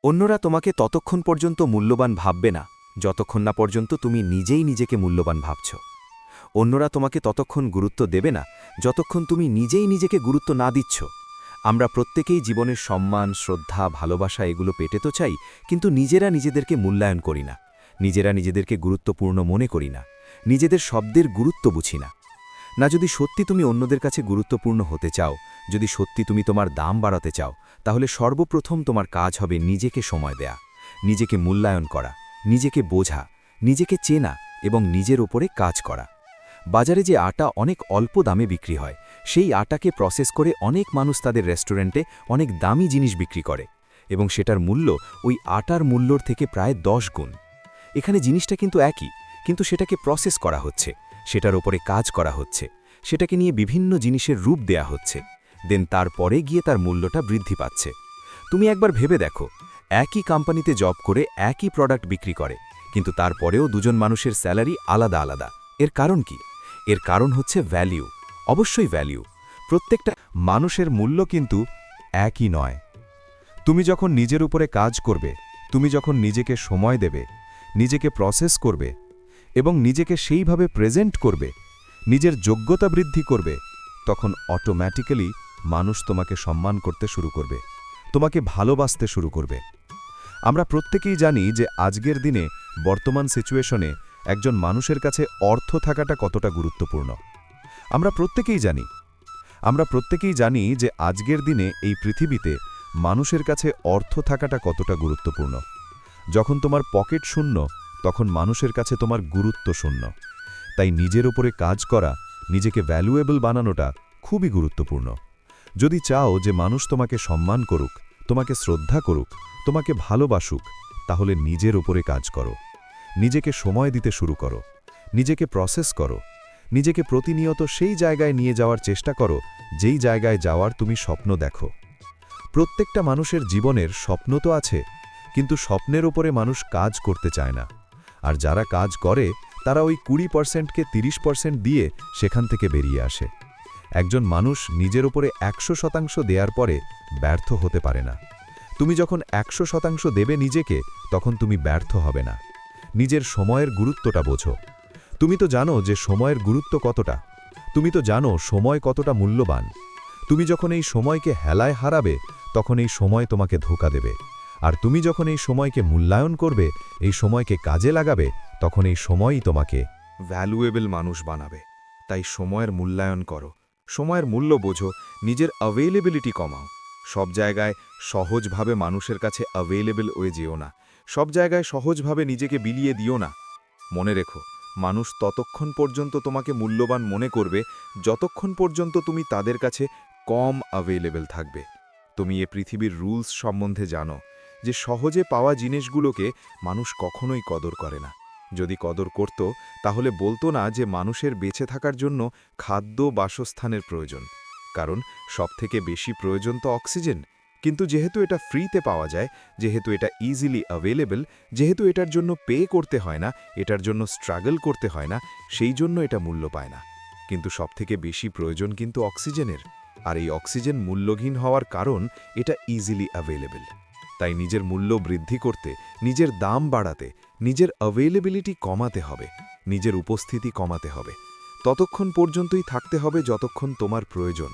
অন্যরা তোমাকে ততক্ষণ পর্যন্ত মূল্যবান ভাববে না যতক্ষণ না পর্যন্ত তুমি নিজেই নিজেকে মূল্যবান ভাবছ। অন্যরা তোমাকে ততক্ষণ গুরুত্ব দেবে না যতক্ষণ তুমি নিজেই নিজেকে গুরুত্ব না দিচ্ছ। আমরা প্রত্যেকেই জীবনের সম্মান, শ্রদ্ধা, ভালোবাসা এগুলো পেতে তো চাই, কিন্তু নিজেরা নিজেদেরকে মূল্যায়ন করি না, নিজেরা নিজেদেরকে গুরুত্বপূর্ণ মনে করি না, নিজেদের শব্দের গুরুত্ব বুঝি না। না, যদি সত্যি তুমি অন্যদের কাছে গুরুত্বপূর্ণ হতে চাও, যদি সত্যি তুমি তোমার দাম বাড়াতে চাও, তাহলে সর্বপ্রথম তোমার কাজ হবে নিজেকে সময় দেয়া, নিজেকে মূল্যায়ন করা, নিজেকে বোঝা, নিজেকে চেনা এবং নিজের ওপরে কাজ করা। বাজারে যে আটা অনেক অল্প দামে বিক্রি হয়, সেই আটাকে প্রসেস করে অনেক মানুষ তাদের রেস্টুরেন্টে অনেক দামি জিনিস বিক্রি করে, এবং সেটার মূল্য ওই আটার মূল্যর থেকে প্রায় 10 গুণ। এখানে জিনিসটা কিন্তু একই, কিন্তু সেটাকে প্রসেস করা হচ্ছে, সেটার ওপরে কাজ করা হচ্ছে, সেটাকে নিয়ে বিভিন্ন জিনিসের রূপ দেয়া হচ্ছে, দেন তারপরে গিয়ে তার মূল্যটা বৃদ্ধি পাচ্ছে। তুমি একবার ভেবে দেখো, একই কোম্পানিতে জব করে একই প্রোডাক্ট বিক্রি করে, কিন্তু তারপরেও দুজন মানুষের স্যালারি আলাদা আলাদা। এর কারণ কি? এর কারণ হচ্ছে ভ্যালিউ। অবশ্যই ভ্যালিউ। প্রত্যেকটা মানুষের মূল্য কিন্তু একই নয়। তুমি যখন নিজের উপরে কাজ করবে, তুমি যখন নিজেকে সময় দেবে, নিজেকে প্রসেস করবে এবং নিজেকে সেইভাবে প্রেজেন্ট করবে, নিজের যোগ্যতা বৃদ্ধি করবে, তখন অটোম্যাটিক্যালি মানুষ তোমাকে সম্মান করতে শুরু করবে, তোমাকে ভালোবাসতে শুরু করবে। আমরা প্রত্যেকেই জানি যে আজকের দিনে বর্তমান সিচুয়েশনে একজন মানুষের কাছে অর্থ থাকাটা কতটা গুরুত্বপূর্ণ। আমরা প্রত্যেকেই জানি যে আজকের দিনে এই পৃথিবীতে মানুষের কাছে অর্থ থাকাটা কতটা গুরুত্বপূর্ণ। যখন তোমার পকেট শূন্য, তখন মানুষের কাছে তোমার গুরুত্ব শূন্য। তাই নিজের উপরে কাজ করা, নিজেকে ভ্যালুয়েবল বানানোটা খুবই গুরুত্বপূর্ণ। যদি চাও যে মানুষ তোমাকে সম্মান করুক, তোমাকে শ্রদ্ধা করুক, তোমাকে ভালোবাসুক, তাহলে নিজের উপরে কাজ করো, নিজেকে সময় দিতে শুরু করো, নিজেকে প্রসেস করো, নিজেকে প্রতিনিয়ত সেই জায়গায় নিয়ে যাওয়ার চেষ্টা করো যেই জায়গায় যাওয়ার তুমি স্বপ্ন দেখো। প্রত্যেকটা মানুষের জীবনের স্বপ্ন তো আছে, কিন্তু স্বপ্নের উপরে মানুষ কাজ করতে চায় না। আর যারা কাজ করে তারা ওই 20%কে 30% দিয়ে সেখান থেকে বেরিয়ে আসে। একজন মানুষ নিজের উপরে 100% দেওয়ার পরে ব্যর্থ হতে পারে না। তুমি যখন 100% দেবে নিজেকে, তখন তুমি ব্যর্থ হবে না। নিজের সময়ের গুরুত্বটা বোঝো। তুমি তো জানো যে সময়ের গুরুত্ব কতটা। তুমি তো জানো সময় কতটা মূল্যবান। তুমি যখন এই সময়কে হেলায় হারাবে, তখন এই সময় তোমাকে ধোঁকা দেবে। আর তুমি যখন এই সময়কে মূল্যায়ন করবে, এই সময়কে কাজে লাগাবে, তখন এই সময়ই তোমাকে ভ্যালুয়েবল মানুষ বানাবে। তাই সময়ের মূল্যায়ন করো, সময়ের মূল্য বোঝো, নিজের অ্যাভেইলেবিলিটি কমাও। সব জায়গায় সহজভাবে মানুষের কাছে অ্যাভেইলেবল হয়ে যেও না, সব জায়গায় সহজভাবে নিজেকে বিলিয়ে দিও না। মনে রেখো, মানুষ ততক্ষণ পর্যন্ত তোমাকে মূল্যবান মনে করবে যতক্ষণ পর্যন্ত তুমি তাদের কাছে কম অ্যাভেইলেবল থাকবে। তুমি এ পৃথিবীর রুলস সম্বন্ধে জানো যে সহজে পাওয়া জিনিসগুলোকে মানুষ কখনোই কদর করে না। যদি কদর করত, তাহলে বলতো না যে মানুষের বেঁচে থাকার জন্য খাদ্য, বাসস্থানের প্রয়োজন, কারণ সবথেকে বেশি প্রয়োজন তো অক্সিজেন। কিন্তু যেহেতু এটা ফ্রিতে পাওয়া যায়, যেহেতু এটা ইজিলি অ্যাভেলেবল, যেহেতু এটার জন্য পে করতে হয় না, এটার জন্য স্ট্রাগল করতে হয় না, সেই জন্য এটা মূল্য পায় না। কিন্তু সবথেকে বেশি প্রয়োজন কিন্তু অক্সিজেনের, আর এই অক্সিজেন মূল্যহীন হওয়ার কারণ এটা ইজিলি অ্যাভেলেবল। তাই নিজের মূল্য বৃদ্ধি করতে, নিজের দাম বাড়াতে, নিজের অ্যাভেলেবিলিটি কমাতে হবে, নিজের উপস্থিতি কমাতে হবে। ততক্ষণ পর্যন্তই থাকতে হবে যতক্ষণ তোমার প্রয়োজন।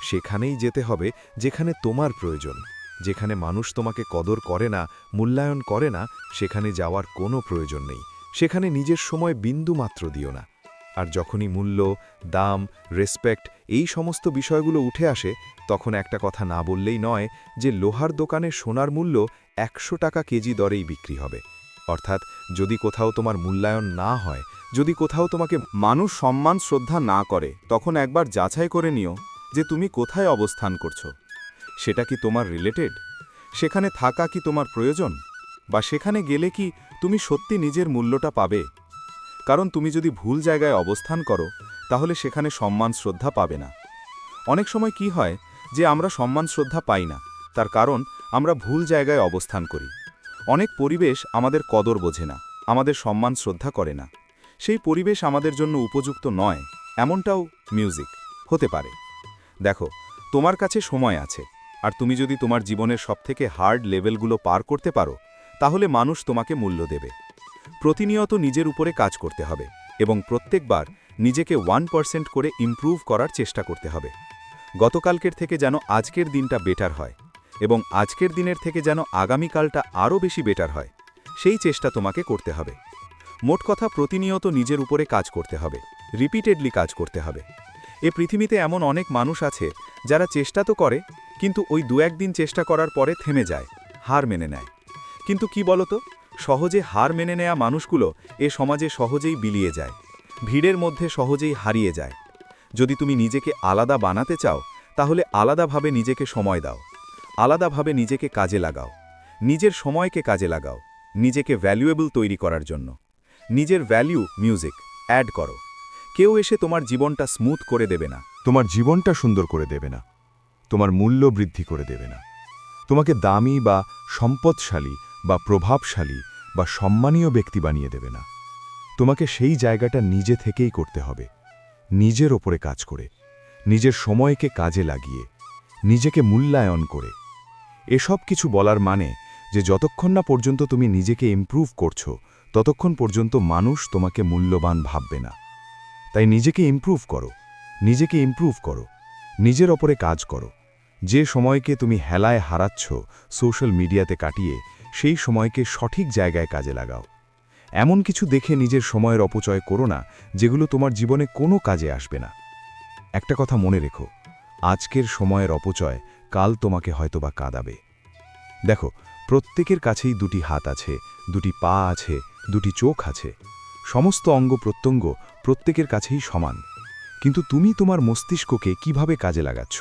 সেখানেই যেতে হবে যেখানে তোমার প্রয়োজন। যেখানে মানুষ তোমাকে কদর করে না, মূল্যায়ন করে না, সেখানে যাওয়ার কোনো প্রয়োজন নেই। সেখানে নিজের সময় বিন্দু মাত্র দিও না। আর যখনই মূল্য, দাম, রেসপেক্ট এই সমস্ত বিষয়গুলো উঠে আসে, তখন একটা কথা না বললেই নয় যে লোহার দোকানে সোনার মূল্য 100 টাকা কেজি দরেই বিক্রি হবে। অর্থাৎ যদি কোথাও তোমার মূল্যায়ন না হয়, যদি কোথাও তোমাকে মানুষ সম্মান শ্রদ্ধা না করে, তখন একবার যাচাই করে নিও যে তুমি কোথায় অবস্থান করছো। সেটা কি তোমার রিলেটেড? সেখানে থাকা কি তোমার প্রয়োজন? বা সেখানে গেলে কি তুমি সত্যি নিজের মূল্যটা পাবে? কারণ তুমি যদি ভুল জায়গায় অবস্থান করো, তাহলে সেখানে সম্মান শ্রদ্ধা পাবে না। অনেক সময় কি হয় যে আমরা সম্মান শ্রদ্ধা পাই না, তার কারণ আমরা ভুল জায়গায় অবস্থান করি। অনেক পরিবেশ আমাদের কদর বোঝে না, আমাদের সম্মান শ্রদ্ধা করে না। সেই পরিবেশ আমাদের জন্য উপযুক্ত নয়, এমনটাও মিউজিক হতে পারে। দেখো, তোমার কাছে সময় আছে, আর তুমি যদি তোমার জীবনের সবথেকে হার্ড লেভেলগুলো পার করতে পারো তাহলে মানুষ তোমাকে মূল্য দেবে। প্রতিনিয়ত নিজের উপরে কাজ করতে হবে এবং প্রত্যেকবার নিজেকে 1% করে ইমপ্রুভ করার চেষ্টা করতে হবে। গতকালকের থেকে যেন আজকের দিনটা বেটার হয় এবং আজকের দিনের থেকে যেন আগামীকালটা আরও বেশি বেটার হয়, সেই চেষ্টা তোমাকে করতে হবে। মোট কথা, প্রতিনিয়ত নিজের উপরে কাজ করতে হবে, রিপিটেডলি কাজ করতে হবে। এ পৃথিবীতে এমন অনেক মানুষ আছে যারা চেষ্টা তো করে, কিন্তু ওই 2-1 দিন চেষ্টা করার পরে থেমে যায়, হার মেনে নেয়। কিন্তু কি বলতো, সহজে হার মেনে নেয়া মানুষগুলো এ সমাজে সহজেই বিলিয়ে যায়, ভিড়ের মধ্যে সহজেই হারিয়ে যায়। যদি তুমি নিজেকে আলাদা বানাতে চাও তাহলে আলাদাভাবে নিজেকে সময় দাও, আলাদাভাবে নিজেকে কাজে লাগাও, নিজের সময়কে কাজে লাগাও নিজেকে ভ্যালুয়েবল তৈরি করার জন্য। নিজের ভ্যালু মিউজিক অ্যাড করো। কেউ এসে তোমার জীবনটা স্মুথ করে দেবে না, তোমার জীবনটা সুন্দর করে দেবে না, তোমার মূল্য বৃদ্ধি করে দেবে না, তোমাকে দামি বা সম্পদশালী বা প্রভাবশালী বা সম্মানীয় ব্যক্তি বানিয়ে দেবে না। তোমাকে সেই জায়গাটা নিজে থেকেই করতে হবে, নিজের ওপরে কাজ করে, নিজের সময়কে কাজে লাগিয়ে, নিজেকে মূল্যায়ন করে। এসব কিছু বলার মানে যে যতক্ষণ না পর্যন্ত তুমি নিজেকে ইমপ্রুভ করছো ততক্ষণ পর্যন্ত মানুষ তোমাকে মূল্যবান ভাববে না। তাই নিজেকে ইমপ্রুভ করো, নিজেকে ইমপ্রুভ করো, নিজের ওপরে কাজ করো। যে সময়কে তুমি হেলায় হারাচ্ছ সোশ্যাল মিডিয়াতে কাটিয়ে, সেই সময়কে সঠিক জায়গায় কাজে লাগাও। এমন কিছু দেখে নিজের সময়ের অপচয় করো না যেগুলো তোমার জীবনে কোনো কাজে আসবে না। একটা কথা মনে রেখো, আজকের সময়ের অপচয় কাল তোমাকে হয়তোবা কাঁদাবে। দেখো, প্রত্যেকের কাছেই 2টি হাত আছে, 2টি পা আছে, 2টি চোখ আছে, সমস্ত অঙ্গ প্রত্যঙ্গ প্রত্যেকের কাছেই সমান। কিন্তু তুমি তোমার মস্তিষ্ককে কিভাবে কাজে লাগাচ্ছ,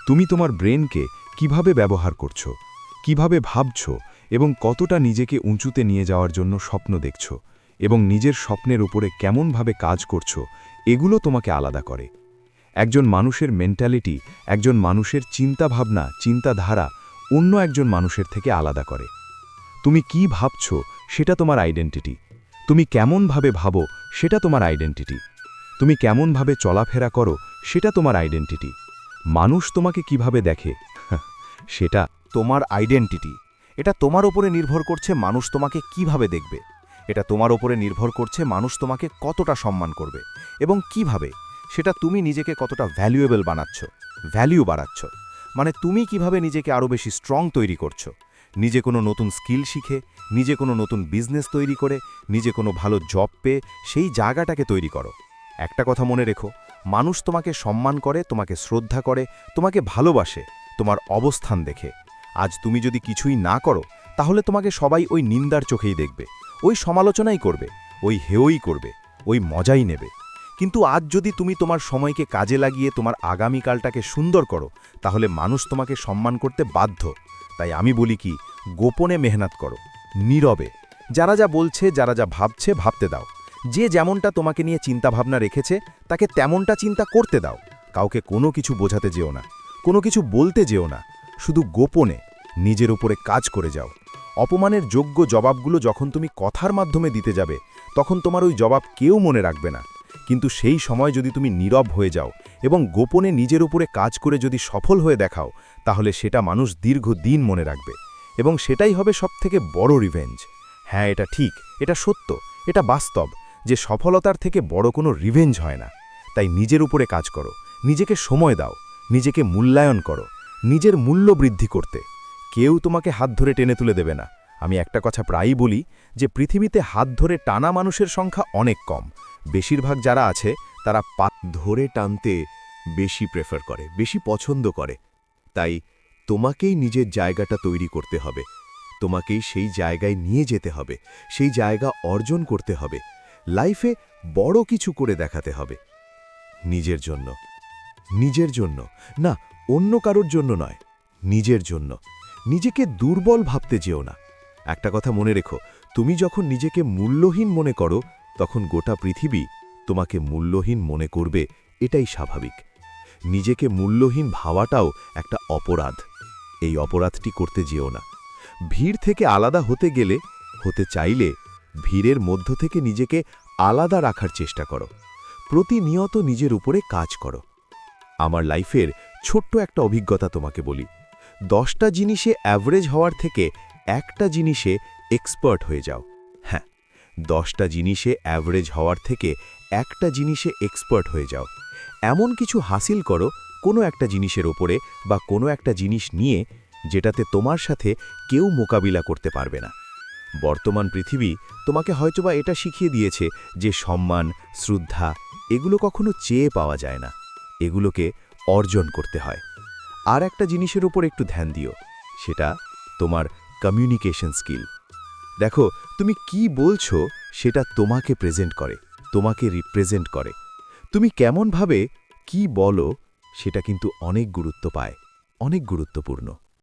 তুমি তোমার ব্রেনকে কিভাবে ব্যবহার করছো, কিভাবে ভাবছো এবং কতটা নিজেকে উঁচুতে নিয়ে যাওয়ার জন্য স্বপ্ন দেখছ এবং নিজের স্বপ্নের উপরে কেমনভাবে কাজ করছো, এগুলো তোমাকে আলাদা করে। একজন মানুষের মেন্টালিটি, একজন মানুষের চিন্তাভাবনা, চিন্তাধারা অন্য একজন মানুষের থেকে আলাদা করে। তুমি কি ভাবছো সেটা তোমার আইডেন্টিটি, তুমি কেমনভাবে ভাবো সেটা তোমার আইডেন্টিটি, তুমি কেমনভাবে চলাফেরা করো সেটা তোমার আইডেন্টিটি। মানুষ তোমাকে কিভাবে দেখে সেটা তোমার আইডেন্টিটি, এটা তোমার উপরে নির্ভর করছে মানুষ তোমাকে কিভাবে দেখবে। এটা তোমার উপরে নির্ভর করছে মানুষ তোমাকে কতটা সম্মান করবে এবং কিভাবে। সেটা তুমি নিজেকে কতটা ভ্যালুয়েবল বানাচ্ছ, ভ্যালিউ বাড়াচ্ছ। মানে তুমি কিভাবে নিজেকে আরও বেশি স্ট্রং তৈরি করছো। নিজে কোনো নতুন স্কিল শিখে, নিজে কোনো নতুন বিজনেস তৈরি করে, নিজে কোনো ভালো জব পেয়ে সেই জায়গাটাকে তৈরি করো। একটা কথা মনে রেখো, মানুষ তোমাকে সম্মান করে, তোমাকে শ্রদ্ধা করে, তোমাকে ভালোবাসে তোমার অবস্থান দেখে। আজ তুমি যদি কিছুই না করো তাহলে তোমাকে সবাই ওই নিন্দার চোখেই দেখবে, ওই সমালোচনাই করবে, ওই হেয়ই করবে, ওই মজাই নেবে। কিন্তু আজ যদি তুমি তোমার সময়কে কাজে লাগিয়ে তোমার আগামীকালটাকে সুন্দর করো তাহলে মানুষ তোমাকে সম্মান করতে বাধ্য। তাই আমি বলি কি, গোপনে মেহনত করো, নীরবে। যারা যা বলছে, যারা যা ভাবছে ভাবতে দাও। যে যেমনটা তোমাকে নিয়ে চিন্তাভাবনা রেখেছে তাকে তেমনটা চিন্তা করতে দাও। কাউকে কোনো কিছু বোঝাতে যেও না, কোনো কিছু বলতে যেও না, শুধু গোপনে নিজের উপরে কাজ করে যাও। অপমানের যোগ্য জবাবগুলো যখন তুমি কথার মাধ্যমে দিতে যাবে তখন তোমার ওই জবাব কেউ মনে রাখবে না। কিন্তু সেই সময় যদি তুমি নীরব হয়ে যাও এবং গোপনে নিজের উপরে কাজ করে যদি সফল হয়ে দেখাও তাহলে সেটা মানুষ দীর্ঘদিন মনে রাখবে এবং সেটাই হবে সবথেকে বড় রিভেঞ্জ। হ্যাঁ, এটা ঠিক, এটা সত্য, এটা বাস্তব যে সফলতার থেকে বড় কোনো রিভেঞ্জ হয় না। তাই নিজের উপরে কাজ করো, নিজেকে সময় দাও, নিজেকে মূল্যায়ন করো, নিজের মূল্য বৃদ্ধি করতে। কেউ তোমাকে হাত ধরে টেনে তুলে দেবে না। আমি একটা কথা প্রায়ই বলি যে পৃথিবীতে হাত ধরে টানা মানুষের সংখ্যা অনেক কম। বেশিরভাগ যারা আছে তারা পাত ধরে টানতে বেশি প্রেফার করে, বেশি পছন্দ করে। তাই তোমাকেই নিজের জায়গাটা তৈরি করতে হবে, তোমাকেই সেই জায়গায় নিয়ে যেতে হবে, সেই জায়গা অর্জন করতে হবে, লাইফে বড় কিছু করে দেখাতে হবে। নিজের জন্য, নিজের জন্য না, অন্য কারোর জন্য নয়, নিজের জন্য। নিজেকে দুর্বল ভাবতে যেও না। একটা কথা মনে রেখো, তুমি যখন নিজেকে মূল্যহীন মনে করো তখন গোটা পৃথিবী তোমাকে মূল্যহীন মনে করবে, এটাই স্বাভাবিক। নিজেকে মূল্যহীন ভাবাটাও একটা অপরাধ। এই অপরাধটি করতে যেও না। ভিড় থেকে আলাদা হতে চাইলে ভিড়ের মধ্য থেকে নিজেকে আলাদা রাখার চেষ্টা করো। প্রতিনিয়ত নিজের উপরে কাজ করো। আমার লাইফের ছোট্ট একটা অভিজ্ঞতা তোমাকে বলি। 10টা জিনিসে অ্যাভারেজ হওয়ার থেকে একটা জিনিসে এক্সপার্ট হয়ে যাও। হ্যাঁ, 10টা জিনিসে অ্যাভারেজ হওয়ার থেকে একটা জিনিসে এক্সপার্ট হয়ে যাও। এমন কিছু হাসিল করো কোনো একটা জিনিসের ওপরে বা কোনো একটা জিনিস নিয়ে যেটাতে তোমার সাথে কেউ মোকাবিলা করতে পারবে না। বর্তমান পৃথিবী তোমাকে হয়তোবা এটা শিখিয়ে দিয়েছে যে সম্মান, শ্রদ্ধা এগুলো কখনো চেয়ে পাওয়া যায় না, এগুলোকে অর্জন করতে হয়। আর একটা জিনিসের উপর একটু ধ্যান দিও, সেটা তোমার কমিউনিকেশন স্কিল। দেখো, তুমি কি বলছো সেটা তোমাকে প্রেজেন্ট করে, তোমাকে রিপ্রেজেন্ট করে। তুমি কেমনভাবে কি বলো সেটা কিন্তু অনেক গুরুত্ব পায়, অনেক গুরুত্বপূর্ণ।